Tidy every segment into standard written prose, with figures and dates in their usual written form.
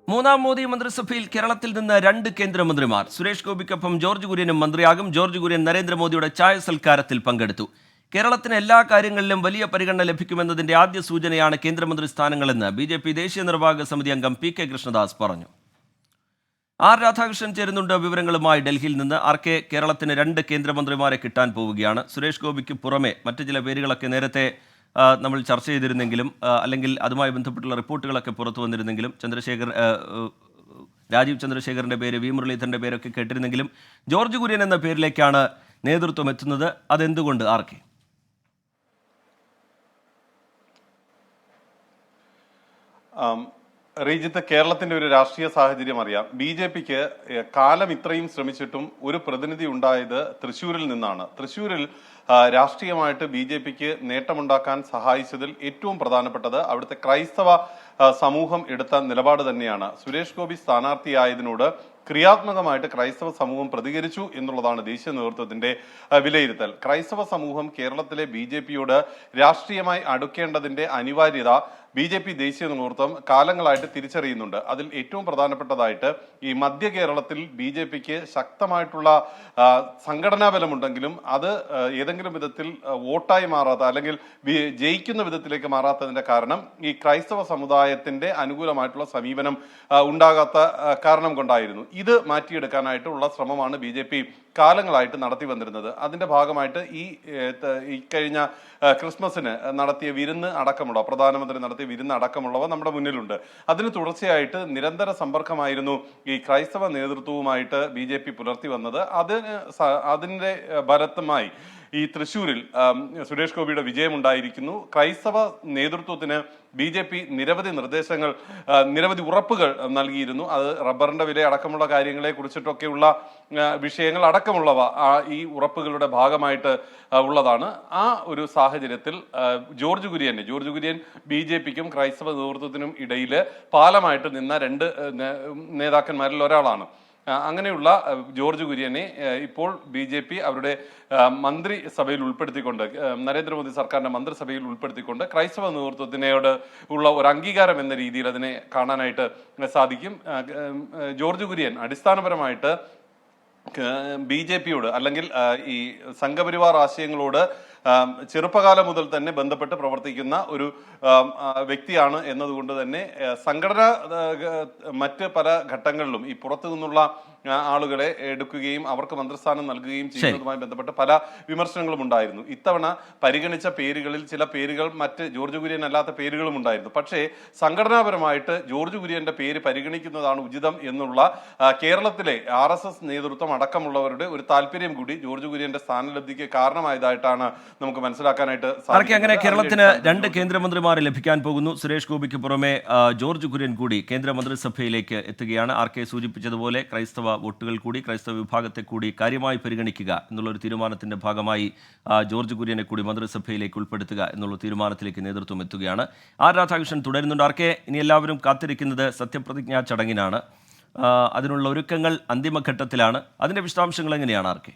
മൂന്നാം മോദി മന്ത്രിസഭയിൽ കേരളത്തിൽ നിന്ന് 2 കേന്ദ്രമന്ത്രിമാർ. സുരേഷ് ഗോപിക്കൊപ്പം ജോർജ് കുര്യനും മന്ത്രിയാകും. ജോർജ് കുര്യൻ നരേന്ദ്രമോദിയുടെ ചായ സൽക്കാരത്തിൽ പങ്കെടുത്തു. കേരളത്തിന് എല്ലാ കാര്യങ്ങളിലും വലിയ പരിഗണന ലഭിക്കുമെന്നതിന്റെ ആദ്യ സൂചനയാണ് കേന്ദ്രമന്ത്രി സ്ഥാനങ്ങളെന്ന് ബി.ജെ.പി. ദേശീയ നിർവാഹക സമിതി അംഗം പി.കെ. കൃഷ്ണദാസ് പറഞ്ഞു. ആർ രാധാകൃഷ്ണൻ ചേരുന്നുണ്ട് വിവരങ്ങളുമായി ഡൽഹിയിൽ നിന്ന്. ആർ.കെ., കേരളത്തിന് 2 കേന്ദ്രമന്ത്രിമാരെ കിട്ടാൻ പോവുകയാണ്. സുരേഷ് ഗോപിക്ക് പുറമെ മറ്റു ചില പേരുകളൊക്കെ നേരത്തെ നമ്മൾ ചർച്ച ചെയ്തിരുന്നെങ്കിലും അല്ലെങ്കിൽ അതുമായി ബന്ധപ്പെട്ടുള്ള റിപ്പോർട്ടുകളൊക്കെ പുറത്തു വന്നിരുന്നെങ്കിലും രാജീവ് ചന്ദ്രശേഖറിൻ്റെ പേര്, വി മുരളീധരൻ്റെ പേരൊക്കെ കേട്ടിരുന്നെങ്കിലും ജോർജ് കുര്യൻ എന്ന പേരിലേക്കാണ് നേതൃത്വം എത്തുന്നത്. അതെന്തുകൊണ്ട് ആർ.കെ.? റീജിത്ത്, കേരളത്തിന്റെ ഒരു രാഷ്ട്രീയ സാഹചര്യം അറിയാം. ബി.ജെ.പിക്ക് കാലം ഇത്രയും ശ്രമിച്ചിട്ടും ഒരു പ്രതിനിധി ഉണ്ടായത് തൃശ്ശൂരിൽ നിന്നാണ്. തൃശ്ശൂരിൽ രാഷ്ട്രീയമായിട്ട് ബി.ജെ.പിക്ക് നേട്ടമുണ്ടാക്കാൻ സഹായിച്ചതിൽ ഏറ്റവും പ്രധാനപ്പെട്ടത് അവിടുത്തെ ക്രൈസ്തവ സമൂഹം എടുത്ത നിലപാട് തന്നെയാണ്. സുരേഷ് ഗോപി സ്ഥാനാർത്ഥിയായതിനോട് ക്രിയാത്മകമായിട്ട് ക്രൈസ്തവ സമൂഹം പ്രതികരിച്ചു എന്നുള്ളതാണ് ദേശീയ നേതൃത്വത്തിന്റെ വിലയിരുത്തൽ. ക്രൈസ്തവ സമൂഹം കേരളത്തിലെ ബി.ജെ.പിയോട് രാഷ്ട്രീയമായി അടുക്കേണ്ടതിന്റെ അനിവാര്യത ബി.ജെ.പി. ദേശീയ നേതൃത്വം കാലങ്ങളായിട്ട് തിരിച്ചറിയുന്നുണ്ട്. അതിൽ ഏറ്റവും പ്രധാനപ്പെട്ടതായിട്ട് ഈ മധ്യ കേരളത്തിൽ ബി.ജെ.പിക്ക് ശക്തമായിട്ടുള്ള സംഘടനാ ബലമുണ്ടെങ്കിലും അത് ഏതെങ്കിലും വിധത്തിൽ വോട്ടായി മാറാത്ത അല്ലെങ്കിൽ ജയിക്കുന്ന വിധത്തിലേക്ക് മാറാത്തതിന്റെ കാരണം ഈ ക്രൈസ്തവ സമുദായത്തിന്റെ അനുകൂലമായിട്ടുള്ള സമീപനം ഉണ്ടാകാത്ത കാരണം കൊണ്ടായിരുന്നു. ഇത് മാറ്റിയെടുക്കാനായിട്ടുള്ള ശ്രമമാണ് ബി.ജെ.പി. കാലങ്ങളായിട്ട് നടത്തി വന്നിരുന്നത്. അതിന്റെ ഭാഗമായിട്ട് ഈ കഴിഞ്ഞ ക്രിസ്മസിന് നടത്തിയ വിരുന്ന് അടക്കമുള്ള പ്രധാനമന്ത്രി നടത്തിയ വിരുന്ന് അടക്കമുള്ളവ നമ്മുടെ മുന്നിലുണ്ട്. അതിന് തുടർച്ചയായിട്ട് നിരന്തര സമ്പർക്കമായിരുന്നു ഈ ക്രൈസ്തവ നേതൃത്വവുമായിട്ട് ബി.ജെ.പി. പുലർത്തി വന്നത്. അതിന്റെ ബലത്തുമായി ഈ തൃശ്ശൂരിൽ സുരേഷ് ഗോപിയുടെ വിജയമുണ്ടായിരിക്കുന്നു. ക്രൈസ്തവ നേതൃത്വത്തിന് ബി.ജെ.പി. നിരവധി നിർദ്ദേശങ്ങൾ, നിരവധി ഉറപ്പുകൾ നൽകിയിരുന്നു. അത് റബ്ബറിന്റെ വില അടക്കമുള്ള കാര്യങ്ങളെ കുറിച്ചിട്ടൊക്കെയുള്ള വിഷയങ്ങൾ അടക്കമുള്ളവ ഈ ഉറപ്പുകളുടെ ഭാഗമായിട്ട് ഉള്ളതാണ്. ആ ഒരു സാഹചര്യത്തിൽ ജോർജ് കുര്യൻ ബി.ജെ.പിക്കും ക്രൈസ്തവ നേതൃത്വത്തിനും ഇടയിൽ പാലമായിട്ട് നിന്ന 2 നേതാക്കന്മാരിൽ ഒരാളാണ്. അങ്ങനെയുള്ള ജോർജ് കുര്യനെ ഇപ്പോൾ ബി.ജെ.പി. അവരുടെ മന്ത്രിസഭയിൽ ഉൾപ്പെടുത്തിക്കൊണ്ട്, നരേന്ദ്രമോദി സർക്കാരിന്റെ മന്ത്രിസഭയിൽ ഉൾപ്പെടുത്തിക്കൊണ്ട് ക്രൈസ്തവ നേതൃത്വത്തിനോട് ഉള്ള ഒരു അംഗീകാരം എന്ന രീതിയിൽ അതിനെ കാണാനായിട്ട് സാധിക്കും. ജോർജ് കുര്യൻ അടിസ്ഥാനപരമായിട്ട് ബി.ജെ.പിയോട് അല്ലെങ്കിൽ ഈ സംഘപരിവാർ ആശയങ്ങളോട് ചെറുപ്പകാലം മുതൽ തന്നെ ബന്ധപ്പെട്ട് പ്രവർത്തിക്കുന്ന ഒരു വ്യക്തിയാണ് എന്നതുകൊണ്ട് തന്നെ സംഘടന മറ്റ് പല ഘട്ടങ്ങളിലും ഈ പുറത്തു നിന്നുള്ള ആളുകളെ എടുക്കുകയും അവർക്ക് മന്ത്രിസ്ഥാനം നൽകുകയും ചെയ്യുന്നതുമായി ബന്ധപ്പെട്ട് പല വിമർശനങ്ങളും ഉണ്ടായിരുന്നു. ഇത്തവണ പരിഗണിച്ച പേരുകളിൽ ചില പേരുകൾ മറ്റ് ജോർജ് കുര്യൻ അല്ലാത്ത പേരുകളും ഉണ്ടായിരുന്നു. പക്ഷേ സംഘടനാപരമായിട്ട് ജോർജ് കുര്യന്റെ പേര് പരിഗണിക്കുന്നതാണ് ഉചിതം എന്നുള്ള കേരളത്തിലെ RSS നേതൃത്വം അടക്കമുള്ളവരുടെ ഒരു താല്പര്യം കൂടി ജോർജ് കുര്യന്റെ സ്ഥാനലബ്ധിക്ക് കാരണമായതായിട്ടാണ് നമുക്ക് മനസ്സിലാക്കാനായിട്ട് സാധിക്കും. അങ്ങനെ കേരളത്തിന് 2 കേന്ദ്രമന്ത്രിമാരെ ലഭിക്കാൻ പോകുന്നു. സുരേഷ് ഗോപിക്ക് പുറമെ ജോർജ് കുര്യൻ കൂടി കേന്ദ്രമന്ത്രിസഭയിലേക്ക് എത്തുകയാണ്. ആർ.കെ. സൂചിപ്പിച്ചതുപോലെ ക്രൈസ്തവ വോട്ടുകൾ കൂടി, ക്രൈസ്തവ വിഭാഗത്തെ കൂടി കാര്യമായി പരിഗണിക്കുക എന്നുള്ളൊരു തീരുമാനത്തിന്റെ ഭാഗമായി ജോർജ് കുര്യനെ കൂടി മന്ത്രിസഭയിലേക്ക് ഉൾപ്പെടുത്തുക എന്നുള്ള തീരുമാനത്തിലേക്ക് നേതൃത്വം എത്തുകയാണ്. ആർ രാധാകൃഷ്ണൻ തുടരുന്നുണ്ട്. ആർ.കെ., ഇനി എല്ലാവരും കാത്തിരിക്കുന്നത് സത്യപ്രതിജ്ഞാ ചടങ്ങിനാണ്. അതിനുള്ള ഒരുക്കങ്ങൾ അന്തിമഘട്ടത്തിലാണ്. അതിന്റെ വിശദാംശങ്ങൾ എങ്ങനെയാണ് ആർ.കെ.?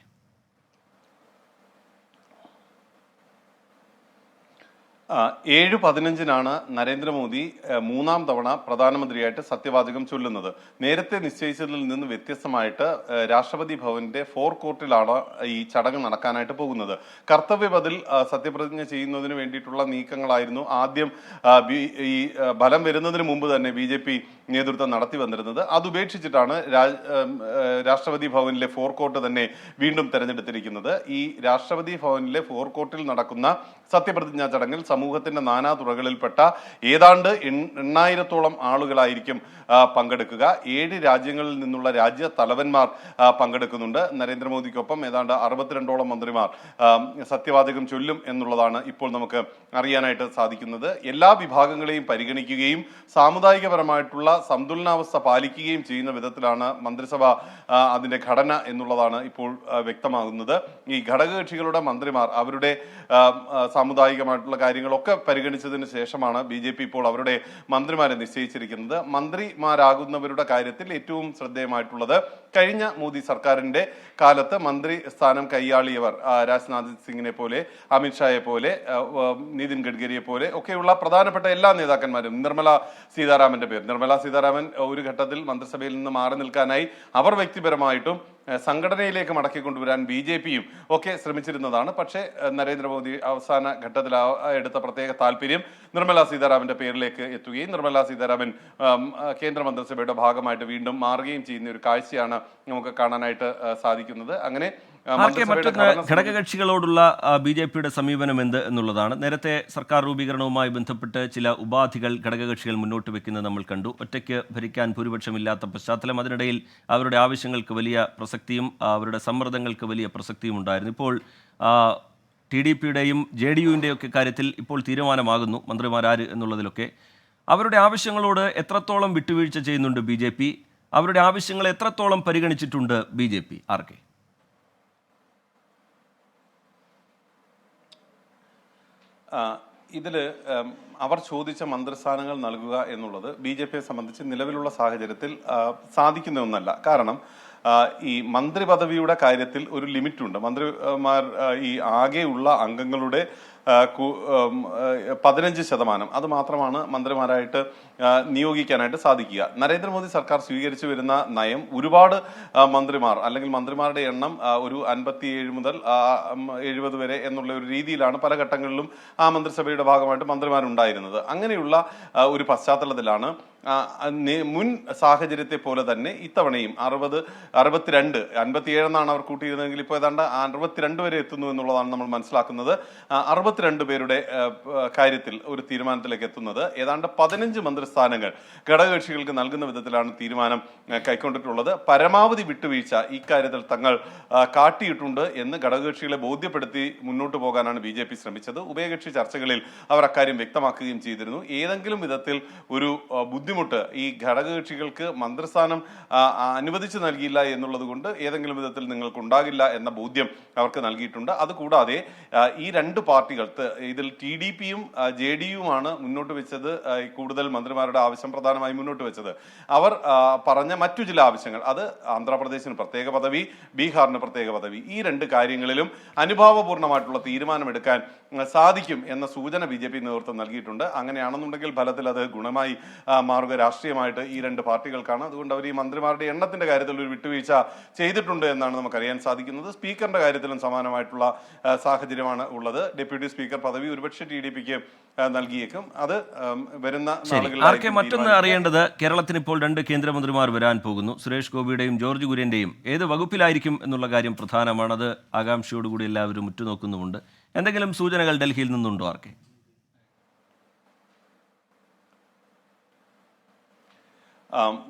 7:15 നരേന്ദ്രമോദി 3ാം തവണ പ്രധാനമന്ത്രിയായിട്ട് സത്യവാചകം ചൊല്ലുന്നത്. നേരത്തെ നിശ്ചയിച്ചതിൽ നിന്ന് വ്യത്യസ്തമായിട്ട് രാഷ്ട്രപതി ഭവന്റെ ഫോർകോർട്ടിലാണ് ഈ ചടങ്ങ് നടക്കാനായിട്ട് പോകുന്നത്. കർത്തവ്യപഥിൽ സത്യപ്രതിജ്ഞ ചെയ്യുന്നതിന് വേണ്ടിയിട്ടുള്ള നീക്കങ്ങളായിരുന്നു ആദ്യം ഈ ഫലം വരുന്നതിന് മുമ്പ് തന്നെ ബി.ജെ.പി. നേതൃത്വം നടത്തി വന്നിരുന്നത്. അതുപേക്ഷിച്ചിട്ടാണ് രാഷ്ട്രപതി ഭവനിലെ ഫോർകോർട്ട് തന്നെ വീണ്ടും തെരഞ്ഞെടുത്തിരിക്കുന്നത്. ഈ രാഷ്ട്രപതി ഭവനിലെ ഫോർകോർട്ടിൽ നടക്കുന്ന സത്യപ്രതിജ്ഞാ ചടങ്ങിൽ സമൂഹത്തിന്റെ നാനാ തുറകളിൽപ്പെട്ട ഏതാണ്ട് 8,000-ഓളം ആളുകളായിരിക്കും പങ്കെടുക്കുക. 7 രാജ്യങ്ങളിൽ നിന്നുള്ള രാജ്യ തലവന്മാർ പങ്കെടുക്കുന്നുണ്ട്. നരേന്ദ്രമോദിക്കൊപ്പം ഏതാണ്ട് 62ഓളം മന്ത്രിമാർ സത്യവാചകം ചൊല്ലും എന്നുള്ളതാണ് ഇപ്പോൾ നമുക്ക് അറിയാനായിട്ട് സാധിക്കുന്നത്. എല്ലാ വിഭാഗങ്ങളെയും പരിഗണിക്കുകയും സാമുദായികപരമായിട്ടുള്ള സന്തുലനാവസ്ഥ പാലിക്കുകയും ചെയ്യുന്ന വിധത്തിലാണ് മന്ത്രിസഭ അതിന്റെ ഘടന എന്നുള്ളതാണ് ഇപ്പോൾ വ്യക്തമാകുന്നത്. ഈ ഘടകകക്ഷികളുടെ മന്ത്രിമാർ അവരുടെ സാമുദായികമായിട്ടുള്ള കാര്യങ്ങളൊക്കെ പരിഗണിച്ചതിന് ശേഷമാണ് ബി.ജെ.പി. ഇപ്പോൾ അവരുടെ മന്ത്രിമാരെ നിശ്ചയിച്ചിരിക്കുന്നത്. മന്ത്രിമാരാകുന്നവരുടെ കാര്യത്തിൽ ഏറ്റവും ശ്രദ്ധേയമായിട്ടുള്ളത് കഴിഞ്ഞ മോദി സർക്കാരിന്റെ കാലത്ത് മന്ത്രി സ്ഥാനം കൈയാളിയവർ രാജ്നാഥ് സിംഗിനെ പോലെ, അമിത്ഷായെ പോലെ, നിതിൻ ഗഡ്കരിയെ പോലെ ഒക്കെയുള്ള പ്രധാനപ്പെട്ട എല്ലാ നേതാക്കന്മാരും, നിർമ്മല സീതാരാമൻ ഒരു ഘട്ടത്തിൽ മന്ത്രിസഭയിൽ നിന്ന് മാറി നിൽക്കാനായി അവർ വ്യക്തിപരമായിട്ടും സംഘടനയിലേക്ക് മടക്കിക്കൊണ്ടുവരാൻ BJPയും ഒക്കെ ശ്രമിച്ചിരുന്നതാണ്. പക്ഷേ നരേന്ദ്രമോദി അവസാന ഘട്ടത്തിൽ എടുത്ത പ്രത്യേക താല്പര്യം നിർമ്മല സീതാരാമന്റെ പേരിലേക്ക് എത്തുകയും നിർമ്മല സീതാരാമൻ കേന്ദ്രമന്ത്രിസഭയുടെ ഭാഗമായിട്ട് വീണ്ടും മാറുകയും ചെയ്യുന്ന ഒരു കാഴ്ചയാണ് നമുക്ക് കാണാനായിട്ട് സാധിക്കുന്നത്. അങ്ങനെ മറ്റൊന്ന് ഘടകകക്ഷികളോടുള്ള BJPയുടെ സമീപനം എന്ത് എന്നുള്ളതാണ്. നേരത്തെ സർക്കാർ രൂപീകരണവുമായി ബന്ധപ്പെട്ട് ചില ഉപാധികൾ ഘടകകക്ഷികൾ മുന്നോട്ട് വെക്കുന്നത് നമ്മൾ കണ്ടു. ഒറ്റയ്ക്ക് ഭരിക്കാൻ ഭൂരിപക്ഷമില്ലാത്ത പശ്ചാത്തലം, അതിനിടയിൽ അവരുടെ ആവശ്യങ്ങൾക്ക് വലിയ പ്രസക്തിയും അവരുടെ സമ്മർദ്ദങ്ങൾക്ക് വലിയ പ്രസക്തിയും ഉണ്ടായിരുന്നു. ഇപ്പോൾ TDPയുടെയും JDUവിൻ്റെയും ഒക്കെ കാര്യത്തിൽ ഇപ്പോൾ തീരുമാനമാകുന്നു മന്ത്രിമാരാര് എന്നുള്ളതിലൊക്കെ. അവരുടെ ആവശ്യങ്ങളോട് എത്രത്തോളം വിട്ടുവീഴ്ച ചെയ്യുന്നുണ്ട് BJP? അവരുടെ ആവശ്യങ്ങൾ എത്രത്തോളം പരിഗണിച്ചിട്ടുണ്ട് BJP? ആർക്കെ ഇതിൽ അവർ ചോദിച്ച മന്ത്രിസ്ഥാനങ്ങൾ നൽകുക എന്നുള്ളത് BJPയെ സംബന്ധിച്ച് നിലവിലുള്ള സാഹചര്യത്തിൽ സാധിക്കുന്ന ഒന്നല്ല. കാരണം ഈ മന്ത്രി പദവിയുടെ കാര്യത്തിൽ ഒരു ലിമിറ്റുണ്ട്. മന്ത്രിമാർ ഈ ആകെയുള്ള അംഗങ്ങളുടെ 15% അത് മാത്രമാണ് മന്ത്രിമാരായിട്ട് നിയോഗിക്കാനായിട്ട് സാധിക്കുക. നരേന്ദ്രമോദി സർക്കാർ സ്വീകരിച്ചു വരുന്ന നയം ഒരുപാട് മന്ത്രിമാർ അല്ലെങ്കിൽ മന്ത്രിമാരുടെ എണ്ണം ഒരു 57 മുതൽ 70 വരെ എന്നുള്ള ഒരു രീതിയിലാണ് പല ഘട്ടങ്ങളിലും ആ മന്ത്രിസഭയുടെ ഭാഗമായിട്ട് മന്ത്രിമാരുണ്ടായിരുന്നത്. അങ്ങനെയുള്ള ഒരു പശ്ചാത്തലത്തിലാണ് മുൻ സാഹചര്യത്തെ പോലെ തന്നെ ഇത്തവണയും 62 57 എന്നാണ് അവർ കൂട്ടിയിരുന്നതെങ്കിൽ ഇപ്പോൾ ഏതാണ്ട് 62 വരെ എത്തുന്നു എന്നുള്ളതാണ് നമ്മൾ മനസ്സിലാക്കുന്നത്. 62 പേരുടെ കാര്യത്തിൽ ഒരു തീരുമാനത്തിലേക്ക് എത്തുന്നത്. ഏതാണ്ട് 15 മന്ത്രിസ്ഥാനങ്ങൾ ഘടകകക്ഷികൾക്ക് നൽകുന്ന വിധത്തിലാണ് തീരുമാനം കൈക്കൊണ്ടിട്ടുള്ളത്. പരമാവധി വിട്ടുവീഴ്ച ഇക്കാര്യത്തിൽ തങ്ങൾ കാട്ടിയിട്ടുണ്ട് എന്ന് ഘടകകക്ഷികളെ ബോധ്യപ്പെടുത്തി മുന്നോട്ട് പോകാനാണ് BJP ശ്രമിച്ചത്. ഉഭയകക്ഷി ചർച്ചകളിൽ അവർ അക്കാര്യം വ്യക്തമാക്കുകയും ചെയ്തിരുന്നു. ഏതെങ്കിലും വിധത്തിൽ ഒരു ബുദ്ധിമുട്ട് ഈ ഘടകകക്ഷികൾക്ക് മന്ത്രിസ്ഥാനം അനുവദിച്ചു നൽകിയില്ല എന്നുള്ളത് കൊണ്ട് ഏതെങ്കിലും വിധത്തിൽ നിങ്ങൾക്ക് ഉണ്ടാകില്ല എന്ന ബോധ്യം അവർക്ക് നൽകിയിട്ടുണ്ട്. അതുകൂടാതെ ഈ രണ്ട് പാർട്ടികൾ ഇതിൽ TDPയും JDUവുമാണ് മുന്നോട്ട് വെച്ചത്. കൂടുതൽ മന്ത്രിമാരുടെ ആവശ്യം പ്രധാനമായി മുന്നോട്ട് വെച്ചത് അവർ പറഞ്ഞ മറ്റു ചില ആവശ്യങ്ങൾ, അത് ആന്ധ്രാപ്രദേശിന് പ്രത്യേക പദവി, ബീഹാറിന് പ്രത്യേക പദവി, ഈ രണ്ട് കാര്യങ്ങളിലും അനുഭാവപൂർണ്ണമായിട്ടുള്ള തീരുമാനമെടുക്കാൻ സാധിക്കും എന്ന സൂചന BJP നേതൃത്വം നൽകിയിട്ടുണ്ട്. അങ്ങനെയാണെന്നുണ്ടെങ്കിൽ ഫലത്തിൽ അത് ഗുണമായി മാറുക രാഷ്ട്രീയമായിട്ട് ഈ രണ്ട് പാർട്ടികൾക്കാണ്. അതുകൊണ്ട് അവർ ഈ മന്ത്രിമാരുടെ എണ്ണത്തിന്റെ കാര്യത്തിൽ ഒരു വിട്ടുവീഴ്ച ചെയ്തിട്ടുണ്ട് എന്നാണ് നമുക്കറിയാൻ സാധിക്കുന്നത്. സ്പീക്കറിന്റെ കാര്യത്തിലും സമാനമായിട്ടുള്ള സാഹചര്യമാണ് ഉള്ളത്. ഡെപ്യൂട്ടി സ്പീക്കർ പദവി ഒരുപക്ഷെ TDPക്ക് നൽകിയേക്കും. അത് വരുന്ന നാളുകളിൽ. മറ്റൊന്ന് അറിയേണ്ടത്, കേരളത്തിന് ഇപ്പോൾ 2 കേന്ദ്രമന്ത്രിമാർ വരാൻ പോകുന്നു. സുരേഷ് ഗോപിയുടെയും ജോർജ് കുര്യന്റെയും ഏത് വകുപ്പിലായിരിക്കും എന്നുള്ള കാര്യം പ്രധാനമാണ്. അത് ആകാംക്ഷയോടുകൂടി എല്ലാവരും ഉറ്റുനോക്കുന്നുമുണ്ട്. എന്തെങ്കിലും സൂചനകൾ ഡൽഹിയിൽ നിന്നുണ്ടോ ആർക്കെ?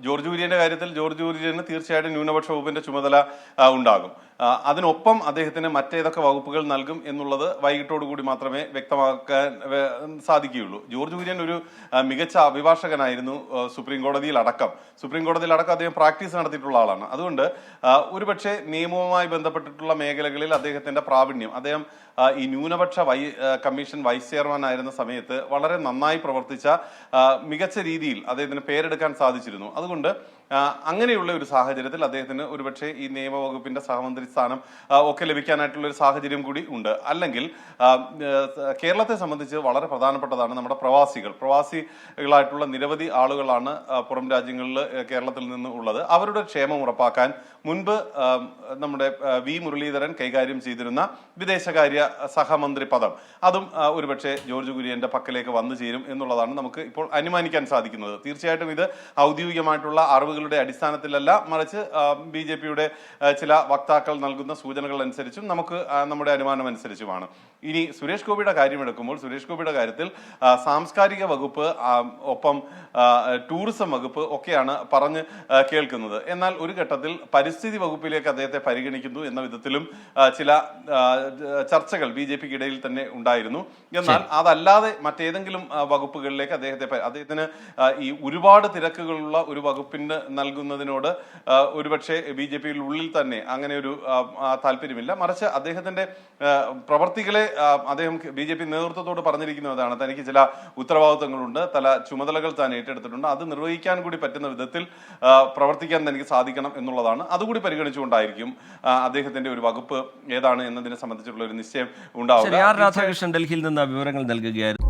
ജോർജ് കുര്യന്റെ കാര്യത്തിൽ ജോർജ് കുര്യന് തീർച്ചയായിട്ടും ന്യൂനപക്ഷ വകുപ്പിന്റെ ചുമതല ഉണ്ടാകും. അതിനൊപ്പം അദ്ദേഹത്തിന് മറ്റേതൊക്കെ വകുപ്പുകൾ നൽകും എന്നുള്ളത് വൈകിട്ടോടുകൂടി മാത്രമേ വ്യക്തമാക്കാൻ സാധിക്കുകയുള്ളൂ. ജോർജ് കുര്യൻ ഒരു മികച്ച അഭിഭാഷകനായിരുന്നു. സുപ്രീം കോടതിയിൽ അടക്കം അദ്ദേഹം പ്രാക്ടീസ് നടത്തിയിട്ടുള്ള ആളാണ്. അതുകൊണ്ട് ഒരുപക്ഷെ നിയമവുമായി ബന്ധപ്പെട്ടിട്ടുള്ള മേഖലകളിൽ അദ്ദേഹത്തിന്റെ പ്രാവീണ്യം, അദ്ദേഹം ഈ ന്യൂനപക്ഷ കമ്മീഷൻ വൈസ് ചെയർമാൻ ആയിരുന്ന സമയത്ത് വളരെ നന്നായി പ്രവർത്തിച്ച മികച്ച രീതിയിൽ അദ്ദേഹത്തിന് പേരെടുക്കാൻ സാധിച്ചിരുന്നു. അതുകൊണ്ട് അങ്ങനെയുള്ള ഒരു സാഹചര്യത്തിൽ അദ്ദേഹത്തിന് ഒരുപക്ഷെ ഈ നിയമവകുപ്പിന്റെ സഹമന്ത്രി സ്ഥാനം ഒക്കെ ലഭിക്കാനായിട്ടുള്ള ഒരു സാഹചര്യം കൂടി ഉണ്ട്. അല്ലെങ്കിൽ കേരളത്തെ സംബന്ധിച്ച് വളരെ പ്രധാനപ്പെട്ടതാണ് നമ്മുടെ പ്രവാസികളായിട്ടുള്ള നിരവധി ആളുകളാണ് പുറം രാജ്യങ്ങളിൽ കേരളത്തിൽ നിന്ന് ഉള്ളത്. അവരുടെ ക്ഷേമം ഉറപ്പാക്കാൻ മുൻപ് നമ്മുടെ വി മുരളീധരൻ കൈകാര്യം ചെയ്തിരുന്ന വിദേശകാര്യ സഹമന്ത്രി പദം, അതും ഒരുപക്ഷെ ജോർജ് കുര്യന്റെ പക്കലേക്ക് വന്നു ചേരും എന്നുള്ളതാണ് നമുക്ക് ഇപ്പോൾ അനുമാനിക്കാൻ സാധിക്കുന്നത്. തീർച്ചയായിട്ടും ഇത് ഔദ്യോഗികമായിട്ടുള്ള അറിവുകളുടെ അടിസ്ഥാനത്തിലല്ല, മറിച്ച് BJPയുടെ ചില വക്താക്കൾ നൽകുന്ന സൂചനകൾ അനുസരിച്ചും നമുക്ക് നമ്മുടെ അനുമാനം അനുസരിച്ചുമാണ്. ഇനി സുരേഷ് ഗോപിയുടെ കാര്യം എടുക്കുമ്പോൾ സുരേഷ് ഗോപിയുടെ കാര്യത്തിൽ സാംസ്കാരിക വകുപ്പ് ഒപ്പം ടൂറിസം വകുപ്പ് ഒക്കെയാണ് പറഞ്ഞ് കേൾക്കുന്നത്. എന്നാൽ ഒരു ഘട്ടത്തിൽ പരിസ്ഥിതി വകുപ്പിലേക്ക് അദ്ദേഹത്തെ പരിഗണിക്കുന്നു എന്ന വിധത്തിലും ചില ചർച്ചകൾ BJPക്കിടയിൽ തന്നെ ഉണ്ടായിരുന്നു. എന്നാൽ അതല്ലാതെ മറ്റേതെങ്കിലും വകുപ്പുകളിലേക്ക് അദ്ദേഹത്തിന് ഈ ഒരുപാട് തിരക്കുകൾ പോലുള്ള ഒരു വകുപ്പിന് നൽകുന്നതിനോട് ഒരുപക്ഷെ BJP ഉള്ളിൽ തന്നെ അങ്ങനെ ഒരു താല്പര്യമില്ല. മറിച്ച് അദ്ദേഹത്തിന്റെ പ്രവർത്തികളെ അദ്ദേഹം BJP നേതൃത്വത്തോട് പറഞ്ഞിരിക്കുന്നതാണ്, തനിക്ക് ചില ഉത്തരവാദിത്തങ്ങളുണ്ട്, ചുമതലകൾ താൻ ഏറ്റെടുത്തിട്ടുണ്ട്, അത് നിർവഹിക്കാൻ കൂടി പറ്റുന്ന വിധത്തിൽ പ്രവർത്തിക്കാൻ തനിക്ക് സാധിക്കണം എന്നുള്ളതാണ്. അതുകൂടി പരിഗണിച്ചുകൊണ്ടായിരിക്കും അദ്ദേഹത്തിന്റെ ഒരു വകുപ്പ് ഏതാണ് എന്നതിനെ സംബന്ധിച്ചുള്ള ഒരു നിശ്ചയം ഉണ്ടാവുക. രാധാകൃഷ്ണൻ ഡൽഹിയിൽ നിന്ന് വിവരങ്ങൾ നൽകുകയായിരുന്നു.